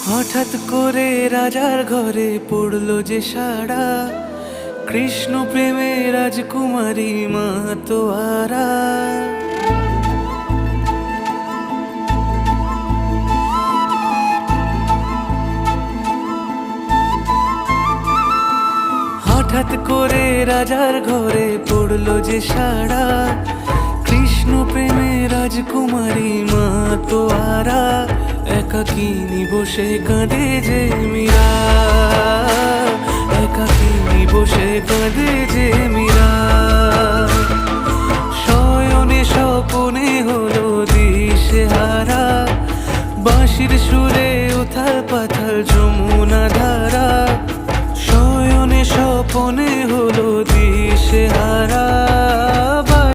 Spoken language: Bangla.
হঠাৎ করে রাজার ঘরে পড়লো যে সাড়া, কৃষ্ণ প্রেমে রাজকুমারী মাতোয়ারা। হঠাৎ করে রাজার ঘরে পড়লো যে সাড়া, কৃষ্ণ প্রেমে রাজকুমারী মাতোয়ারা। একাকিনী বসে কাঁদে যে মীরা, একাকিনী বসে কাঁদে যে মীরা। শয়নে স্বপনে হলো দিশেহারা, বাঁশির সুরে উথাল পাথাল যমুনা ধারা। শয়নে স্বপনে হলো দিশেহারা,